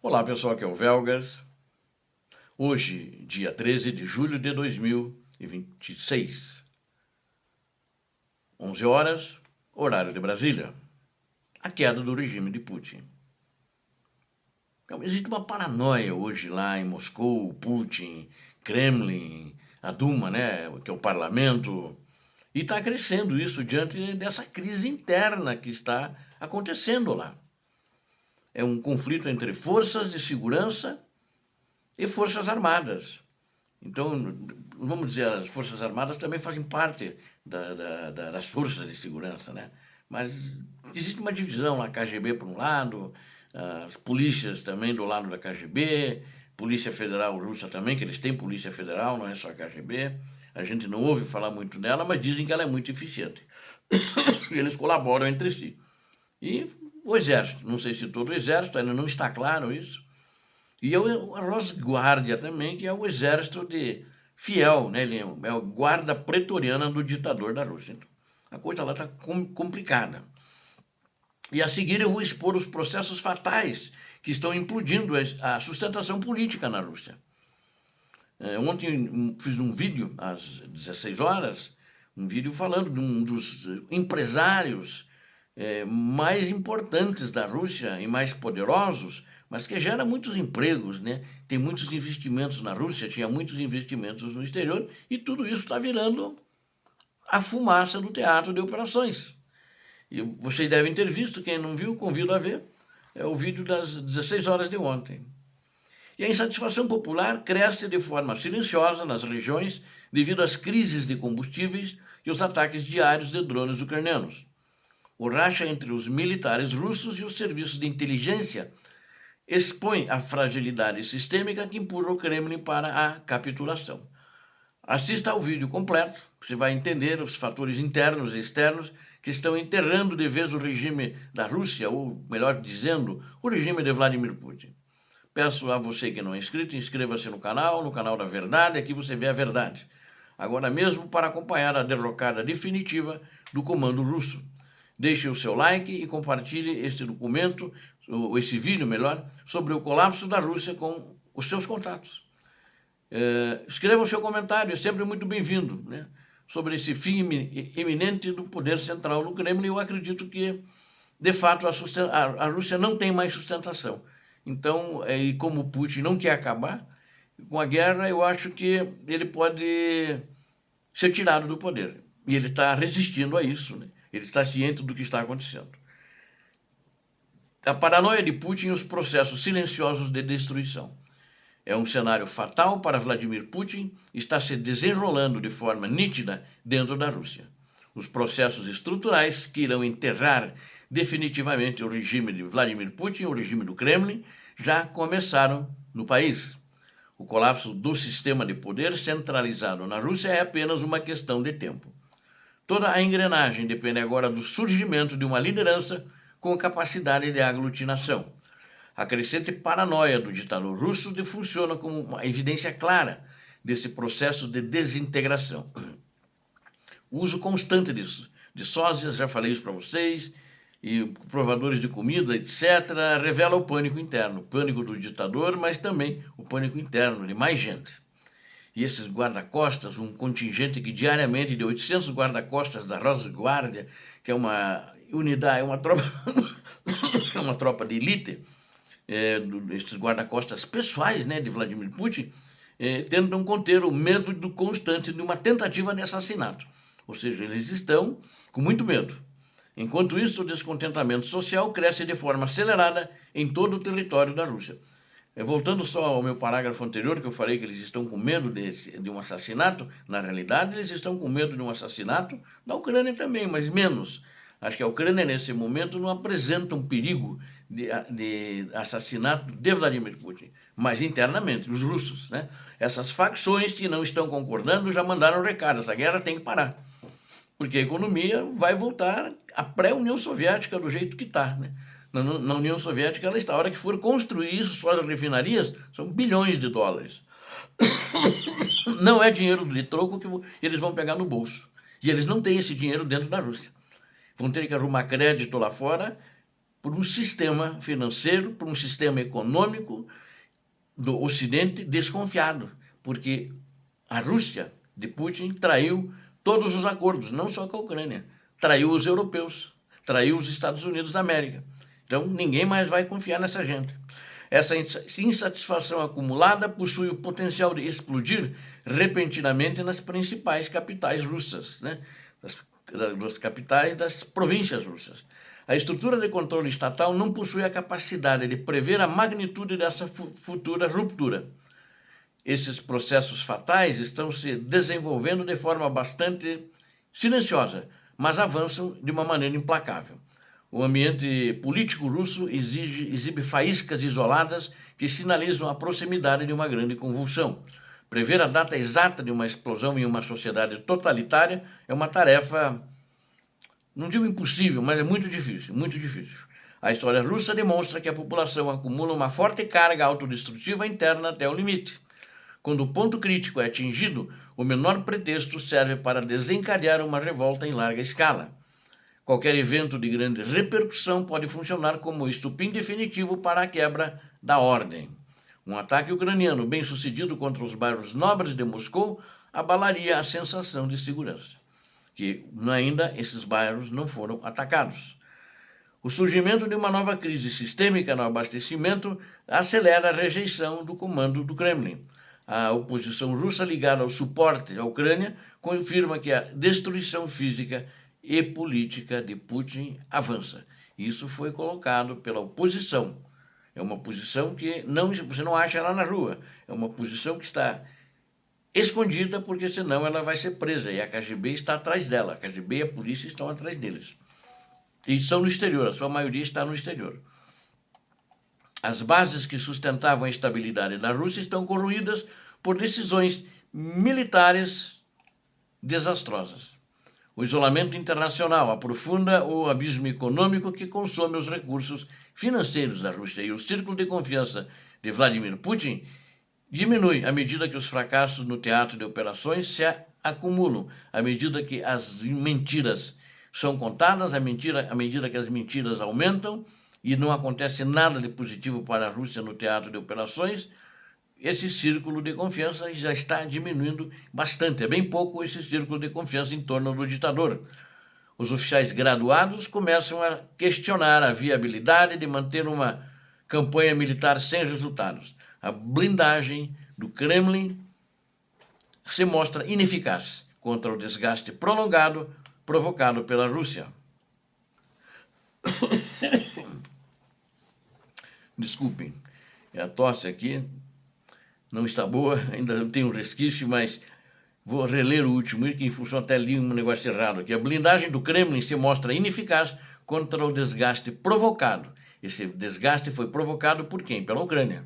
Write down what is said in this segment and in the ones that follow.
Olá pessoal, aqui é o Velgas. Hoje, dia 13 de julho de 2026, 11 horas, horário de Brasília. A queda do regime de Putin. Então, existe uma paranoia hoje lá em Moscou, Putin, Kremlin, a Duma, né, que é o parlamento, e está crescendo isso diante dessa crise interna que está acontecendo lá. É um conflito entre forças de segurança e forças armadas. Então, vamos dizer, as Forças Armadas também fazem parte das forças de segurança, né? Mas existe uma divisão lá, KGB por um lado, as polícias também do lado da KGB, Polícia Federal Russa também, que eles têm Polícia Federal, não é só a KGB. A gente não ouve falar muito dela, mas dizem que ela é muito eficiente. Eles colaboram entre si. E o Exército, não sei se todo o Exército, ainda não está claro isso. E a Rosguardia também, que é o exército fiel, né? Ele é a guarda pretoriana do ditador da Rússia. Então, a coisa lá está complicada. E a seguir eu vou expor os processos fatais que estão implodindo a sustentação política na Rússia. Ontem fiz um vídeo, às 16 horas, um vídeo falando de um dos empresários mais importantes da Rússia e mais poderosos, mas que gera muitos empregos, né? Tem muitos investimentos na Rússia, tinha muitos investimentos no exterior, e tudo isso está virando a fumaça do teatro de operações. E vocês devem ter visto, quem não viu, convido a ver, é o vídeo das 16 horas de ontem. E a insatisfação popular cresce de forma silenciosa nas regiões devido às crises de combustíveis e os ataques diários de drones ucranianos. O racha entre os militares russos e os serviços de inteligência expõe a fragilidade sistêmica que empurra o Kremlin para a capitulação. Assista ao vídeo completo, você vai entender os fatores internos e externos que estão enterrando de vez o regime da Rússia, ou melhor dizendo, o regime de Vladimir Putin. Peço a você que não é inscrito, inscreva-se no canal da Verdade, aqui você vê a verdade. Agora mesmo para acompanhar a derrocada definitiva do comando russo. Deixe o seu like e compartilhe este documento, ou esse vídeo melhor, sobre o colapso da Rússia com os seus contatos. Escreva o seu comentário, é sempre muito bem-vindo, né? Sobre esse fim iminente do poder central no Kremlin. Eu acredito que, de fato, a Rússia não tem mais sustentação. Então, e como o Putin não quer acabar com a guerra, eu acho que ele pode ser tirado do poder. E ele está resistindo a isso, né? Ele está ciente do que está acontecendo. A paranoia de Putin e os processos silenciosos de destruição. É um cenário fatal para Vladimir Putin, está se desenrolando de forma nítida dentro da Rússia. Os processos estruturais que irão enterrar definitivamente o regime de Vladimir Putin, o regime do Kremlin, já começaram no país. O colapso do sistema de poder centralizado na Rússia é apenas uma questão de tempo. Toda a engrenagem depende agora do surgimento de uma liderança com capacidade de aglutinação. A crescente paranoia do ditador russo funciona como uma evidência clara desse processo de desintegração. O uso constante de sósias, já falei isso para vocês, e provadores de comida, etc., revela o pânico interno, o pânico do ditador, mas também o pânico interno de mais gente. E esses guarda-costas, um contingente que diariamente de 800 guarda-costas da Rosguardia, que é uma unidade, é uma tropa, é uma tropa de elite, esses guarda-costas pessoais, né, de Vladimir Putin, tentam conter o medo constante de uma tentativa de assassinato. Ou seja, eles estão com muito medo. Enquanto isso, o descontentamento social cresce de forma acelerada em todo o território da Rússia. Voltando só ao meu parágrafo anterior, que eu falei que eles estão com medo de um assassinato, na realidade eles estão com medo de um assassinato da Ucrânia também, mas menos. Acho que a Ucrânia, nesse momento, não apresenta um perigo de assassinato de Vladimir Putin, mas internamente, os russos, né? Essas facções que não estão concordando já mandaram recado, essa guerra tem que parar, porque a economia vai voltar à pré-União Soviética do jeito que está, né? Na União Soviética, ela está, a hora que for construir suas refinarias, são bilhões de dólares. Não é dinheiro de troco que eles vão pegar no bolso. E eles não têm esse dinheiro dentro da Rússia. Vão ter que arrumar crédito lá fora por um sistema financeiro, por um sistema econômico do Ocidente desconfiado, porque a Rússia de Putin traiu todos os acordos, não só com a Ucrânia, traiu os europeus, traiu os Estados Unidos da América. Então, ninguém mais vai confiar nessa gente. Essa insatisfação acumulada possui o potencial de explodir repentinamente nas principais capitais russas, né? Das capitais das províncias russas. A estrutura de controle estatal não possui a capacidade de prever a magnitude dessa futura ruptura. Esses processos fatais estão se desenvolvendo de forma bastante silenciosa, mas avançam de uma maneira implacável. O ambiente político russo exibe faíscas isoladas que sinalizam a proximidade de uma grande convulsão. Prever a data exata de uma explosão em uma sociedade totalitária é uma tarefa, não digo impossível, mas é muito difícil, muito difícil. A história russa demonstra que a população acumula uma forte carga autodestrutiva interna até o limite. Quando o ponto crítico é atingido, o menor pretexto serve para desencadear uma revolta em larga escala. Qualquer evento de grande repercussão pode funcionar como estupim definitivo para a quebra da ordem. Um ataque ucraniano bem-sucedido contra os bairros nobres de Moscou abalaria a sensação de segurança, que ainda esses bairros não foram atacados. O surgimento de uma nova crise sistêmica no abastecimento acelera a rejeição do comando do Kremlin. A oposição russa ligada ao suporte à Ucrânia confirma que a destruição física e política de Putin avança. Isso foi colocado pela oposição. É uma posição que você não acha ela na rua. É uma posição que está escondida, porque senão ela vai ser presa. E a KGB está atrás dela. A KGB e a polícia estão atrás deles. E são no exterior, a sua maioria está no exterior. As bases que sustentavam a estabilidade da Rússia estão corroídas por decisões militares desastrosas. O isolamento internacional aprofunda o abismo econômico que consome os recursos financeiros da Rússia, e o círculo de confiança de Vladimir Putin diminui à medida que os fracassos no teatro de operações se acumulam, à medida que as mentiras são contadas, à medida que as mentiras aumentam e não acontece nada de positivo para a Rússia no teatro de operações. Esse círculo de confiança já está diminuindo bastante. É bem pouco esse círculo de confiança em torno do ditador. Os oficiais graduados começam a questionar a viabilidade de manter uma campanha militar sem resultados. A blindagem do Kremlin se mostra ineficaz contra o desgaste prolongado provocado pela Rússia. Desculpem, a tosse aqui não está boa, ainda tenho um resquício, mas vou reler o último, que em função até li um negócio errado aqui. A blindagem do Kremlin se mostra ineficaz contra o desgaste provocado. Esse desgaste foi provocado por quem? Pela Ucrânia.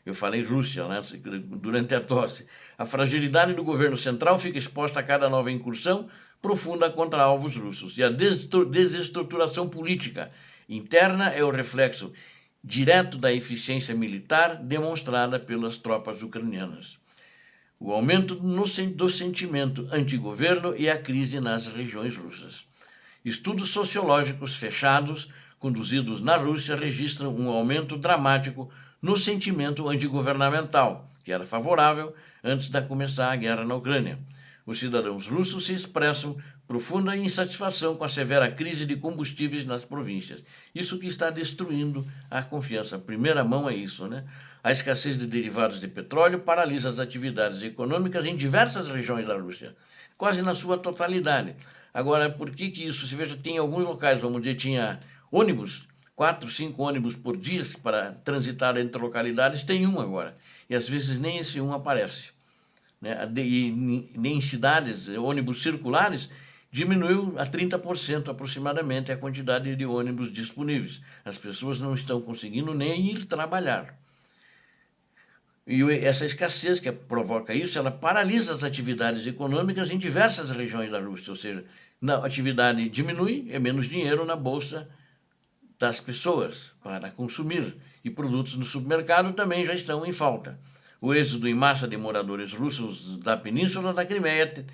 Eu falei Rússia, né, durante a tosse. A fragilidade do governo central fica exposta a cada nova incursão profunda contra alvos russos. E a desestruturação política interna é o reflexo direto da eficiência militar demonstrada pelas tropas ucranianas. O aumento do sentimento antigoverno e a crise nas regiões russas. Estudos sociológicos fechados, conduzidos na Rússia, registram um aumento dramático no sentimento antigovernamental, que era favorável antes de começar a guerra na Ucrânia. Os cidadãos russos se expressam profunda insatisfação com a severa crise de combustíveis nas províncias. Isso que está destruindo a confiança. A primeira mão é isso, né? A escassez de derivados de petróleo paralisa as atividades econômicas em diversas regiões da Rússia, quase na sua totalidade. Agora, por que isso? Se veja, tem alguns locais, vamos dizer, tinha ônibus, 4, 5 ônibus por dia para transitar entre localidades, tem um agora. E às vezes nem esse um aparece. Né? E nem em cidades, ônibus circulares, diminuiu a 30% aproximadamente a quantidade de ônibus disponíveis. As pessoas não estão conseguindo nem ir trabalhar. E essa escassez que provoca isso, ela paralisa as atividades econômicas em diversas regiões da Rússia, ou seja, a atividade diminui, é menos dinheiro na bolsa das pessoas para consumir, e produtos no supermercado também já estão em falta. O êxodo em massa de moradores russos da península da Crimeia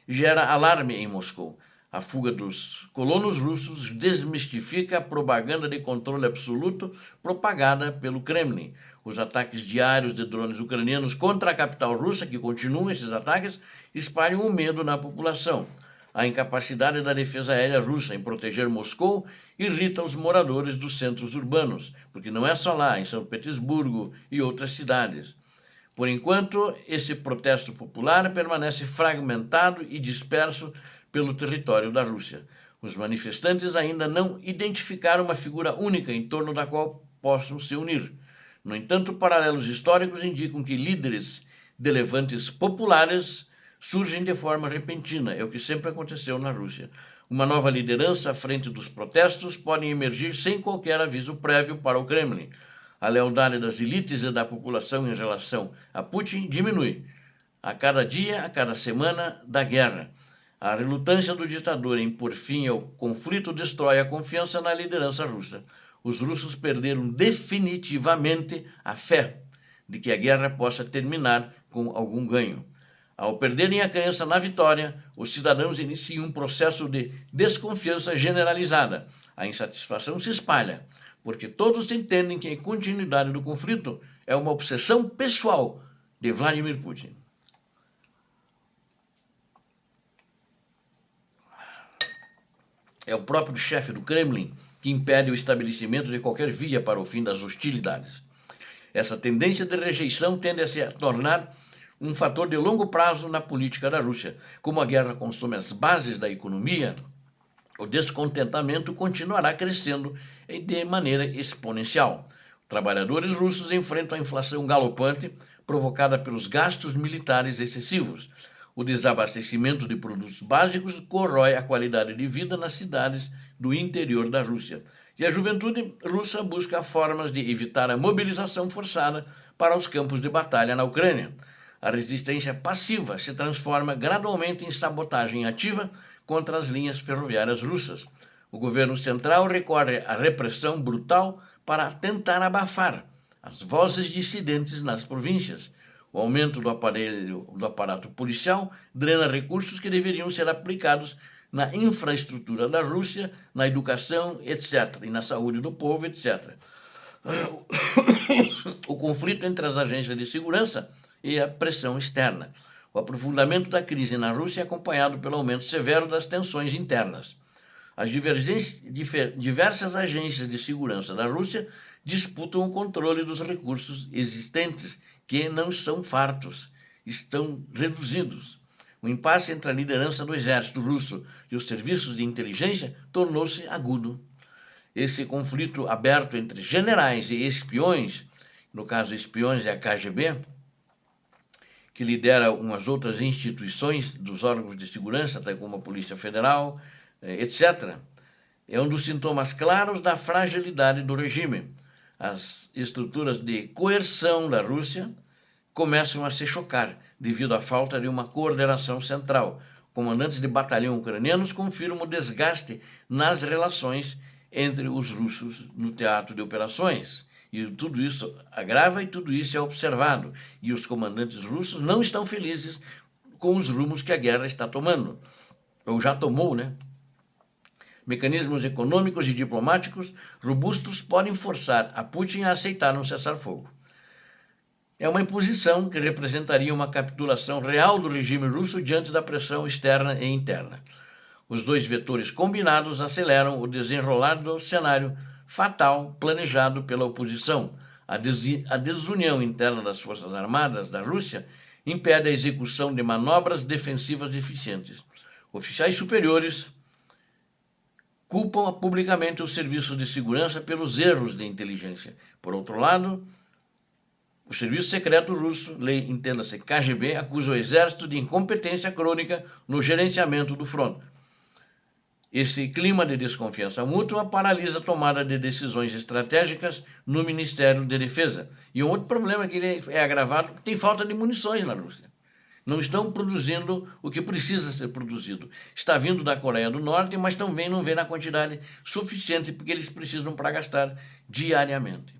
gera alarme em Moscou. A fuga dos colonos russos desmistifica a propaganda de controle absoluto propagada pelo Kremlin. Os ataques diários de drones ucranianos contra a capital russa, que continuam esses ataques, espalham o medo na população. A incapacidade da defesa aérea russa em proteger Moscou irrita os moradores dos centros urbanos, porque não é só lá, em São Petersburgo e outras cidades. Por enquanto, esse protesto popular permanece fragmentado e disperso pelo território da Rússia. Os manifestantes ainda não identificaram uma figura única em torno da qual possam se unir. No entanto, paralelos históricos indicam que líderes de levantes populares surgem de forma repentina, é o que sempre aconteceu na Rússia. Uma nova liderança à frente dos protestos pode emergir sem qualquer aviso prévio para o Kremlin. A lealdade das elites e da população em relação a Putin diminui a cada dia, a cada semana da guerra. A relutância do ditador em pôr fim ao conflito destrói a confiança na liderança russa. Os russos perderam definitivamente a fé de que a guerra possa terminar com algum ganho. Ao perderem a crença na vitória, os cidadãos iniciam um processo de desconfiança generalizada. A insatisfação se espalha, porque todos entendem que a continuidade do conflito é uma obsessão pessoal de Vladimir Putin. É o próprio chefe do Kremlin que impede o estabelecimento de qualquer via para o fim das hostilidades. Essa tendência de rejeição tende a se tornar um fator de longo prazo na política da Rússia. Como a guerra consome as bases da economia, o descontentamento continuará crescendo de maneira exponencial. Trabalhadores russos enfrentam a inflação galopante provocada pelos gastos militares excessivos. O desabastecimento de produtos básicos corrói a qualidade de vida nas cidades do interior da Rússia. E a juventude russa busca formas de evitar a mobilização forçada para os campos de batalha na Ucrânia. A resistência passiva se transforma gradualmente em sabotagem ativa contra as linhas ferroviárias russas. O governo central recorre à repressão brutal para tentar abafar as vozes dissidentes nas províncias. O aumento do aparato policial drena recursos que deveriam ser aplicados na infraestrutura da Rússia, na educação, etc., e na saúde do povo, etc. O conflito entre as agências de segurança e a pressão externa. O aprofundamento da crise na Rússia é acompanhado pelo aumento severo das tensões internas. As diversas agências de segurança da Rússia disputam o controle dos recursos existentes, que não são fartos, estão reduzidos. O impasse entre a liderança do exército russo e os serviços de inteligência tornou-se agudo. Esse conflito aberto entre generais e espiões, no caso espiões é a KGB, que lidera umas outras instituições dos órgãos de segurança, até como a Polícia Federal, etc., é um dos sintomas claros da fragilidade do regime. As estruturas de coerção da Rússia começam a se chocar devido à falta de uma coordenação central. Comandantes de batalhão ucranianos confirmam o desgaste nas relações entre os russos no teatro de operações. E tudo isso agrava e tudo isso é observado. E os comandantes russos não estão felizes com os rumos que a guerra está tomando. Ou já tomou, né? Mecanismos econômicos e diplomáticos robustos podem forçar a Putin a aceitar um cessar-fogo. É uma imposição que representaria uma capitulação real do regime russo diante da pressão externa e interna. Os dois vetores combinados aceleram o desenrolar do cenário fatal planejado pela oposição. A desunião interna das Forças Armadas da Rússia impede a execução de manobras defensivas eficientes. Oficiais superiores culpam publicamente os serviços de segurança pelos erros de inteligência. Por outro lado, o Serviço Secreto Russo, entenda-se KGB, acusa o exército de incompetência crônica no gerenciamento do fronte. Esse clima de desconfiança mútua paralisa a tomada de decisões estratégicas no Ministério da Defesa. E um outro problema que é agravado, tem falta de munições na Rússia. Não estão produzindo o que precisa ser produzido. Está vindo da Coreia do Norte, mas também não vem na quantidade suficiente, porque eles precisam para gastar diariamente.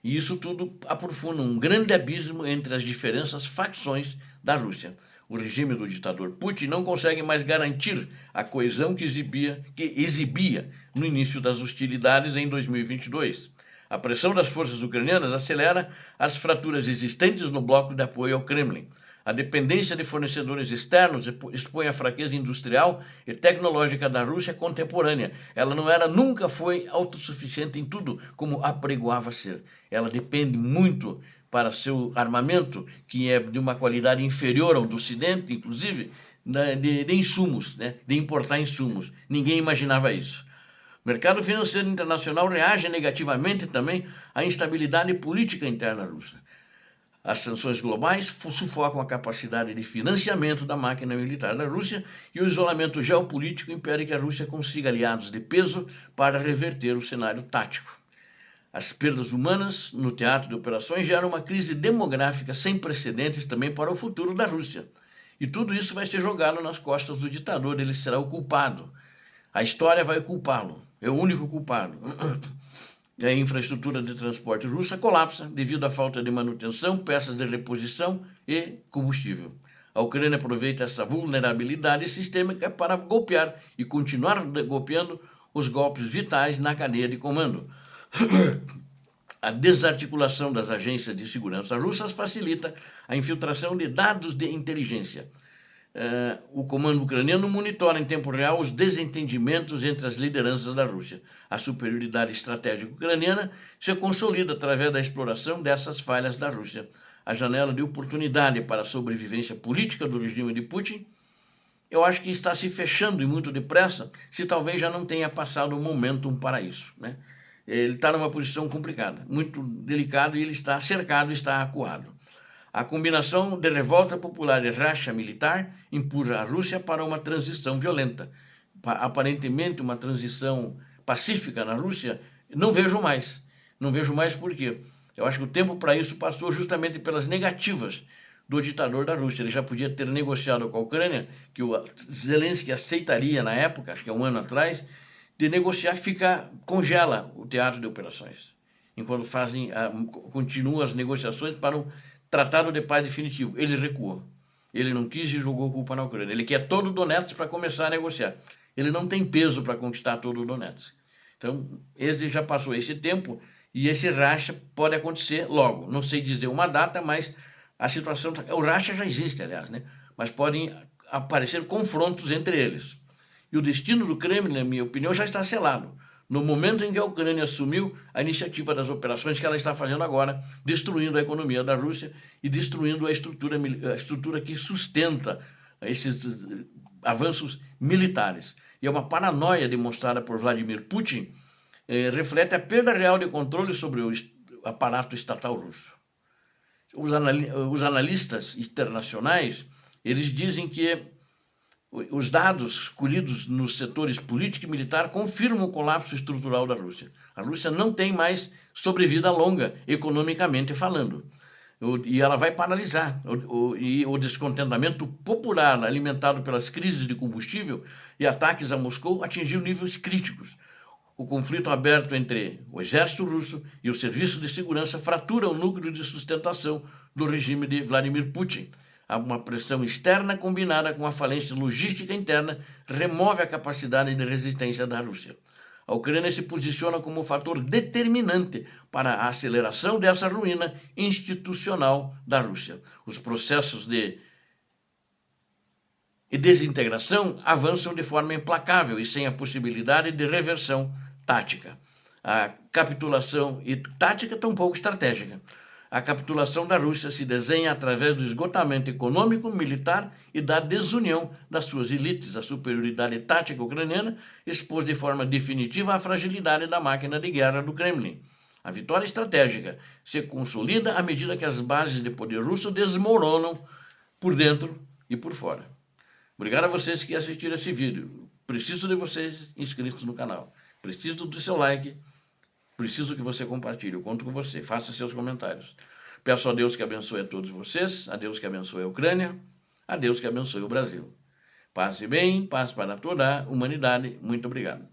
E isso tudo aprofunda um grande abismo entre as diferentes facções da Rússia. O regime do ditador Putin não consegue mais garantir a coesão que exibia no início das hostilidades em 2022. A pressão das forças ucranianas acelera as fraturas existentes no bloco de apoio ao Kremlin. A dependência de fornecedores externos expõe a fraqueza industrial e tecnológica da Rússia contemporânea. Ela nunca foi autossuficiente em tudo, como apregoava ser. Ela depende muito para seu armamento, que é de uma qualidade inferior ao do Ocidente, inclusive, de insumos, né? De importar insumos. Ninguém imaginava isso. O mercado financeiro internacional reage negativamente também à instabilidade política interna russa. As sanções globais sufocam a capacidade de financiamento da máquina militar da Rússia e o isolamento geopolítico impede que a Rússia consiga aliados de peso para reverter o cenário tático. As perdas humanas no teatro de operações geram uma crise demográfica sem precedentes também para o futuro da Rússia. E tudo isso vai ser jogado nas costas do ditador, ele será o culpado. A história vai culpá-lo, é o único culpado. A infraestrutura de transporte russa colapsa devido à falta de manutenção, peças de reposição e combustível. A Ucrânia aproveita essa vulnerabilidade sistêmica para golpear e continuar golpeando os golpes vitais na cadeia de comando. A desarticulação das agências de segurança russas facilita a infiltração de dados de inteligência. O comando ucraniano monitora em tempo real os desentendimentos entre as lideranças da Rússia. A superioridade estratégica ucraniana se consolida através da exploração dessas falhas da Rússia. A janela de oportunidade para a sobrevivência política do regime de Putin, eu acho que está se fechando e muito depressa, se talvez já não tenha passado o momentum para isso, né? Ele está numa posição complicada, muito delicado, e ele está cercado, está acuado. A combinação de revolta popular e racha militar empurra a Rússia para uma transição violenta. Aparentemente, uma transição pacífica na Rússia, não vejo mais. Não vejo mais por quê? Eu acho que o tempo para isso passou justamente pelas negativas do ditador da Rússia. Ele já podia ter negociado com a Ucrânia, que o Zelensky aceitaria na época, acho que é um ano atrás, de negociar que congela o teatro de operações, enquanto continuam as negociações para um tratado de paz definitivo. Ele recuou. Ele não quis e jogou culpa na Ucrânia. Ele quer todo o Donetsk para começar a negociar. Ele não tem peso para conquistar todo o Donetsk. Então, esse já passou esse tempo e esse racha pode acontecer logo. Não sei dizer uma data, mas a situação... O racha já existe, aliás, né? Mas podem aparecer confrontos entre eles. E o destino do Kremlin, na minha opinião, já está selado. No momento em que a Ucrânia assumiu a iniciativa das operações que ela está fazendo agora, destruindo a economia da Rússia e destruindo a estrutura que sustenta esses avanços militares. E é uma paranoia demonstrada por Vladimir Putin, reflete a perda real de controle sobre o aparato estatal russo. Os analistas internacionais, eles dizem que os dados colhidos nos setores político e militar confirmam o colapso estrutural da Rússia. A Rússia não tem mais sobrevida longa, economicamente falando. E ela vai paralisar. E o descontentamento popular alimentado pelas crises de combustível e ataques a Moscou atingiu níveis críticos. O conflito aberto entre o exército russo e o serviço de segurança fratura o núcleo de sustentação do regime de Vladimir Putin. Uma pressão externa combinada com a falência logística interna remove a capacidade de resistência da Rússia. A Ucrânia se posiciona como um fator determinante para a aceleração dessa ruína institucional da Rússia. Os processos de desintegração avançam de forma implacável e sem a possibilidade de reversão tática. A capitulação e tática tão pouco estratégica. A capitulação da Rússia se desenha através do esgotamento econômico, militar e da desunião das suas elites. A superioridade tática ucraniana expôs de forma definitiva a fragilidade da máquina de guerra do Kremlin. A vitória estratégica se consolida à medida que as bases de poder russo desmoronam por dentro e por fora. Obrigado a vocês que assistiram esse vídeo. Preciso de vocês inscritos no canal. Preciso do seu like. Preciso que você compartilhe, eu conto com você, faça seus comentários. Peço a Deus que abençoe a todos vocês, a Deus que abençoe a Ucrânia, a Deus que abençoe o Brasil. Paz e bem, paz para toda a humanidade. Muito obrigado.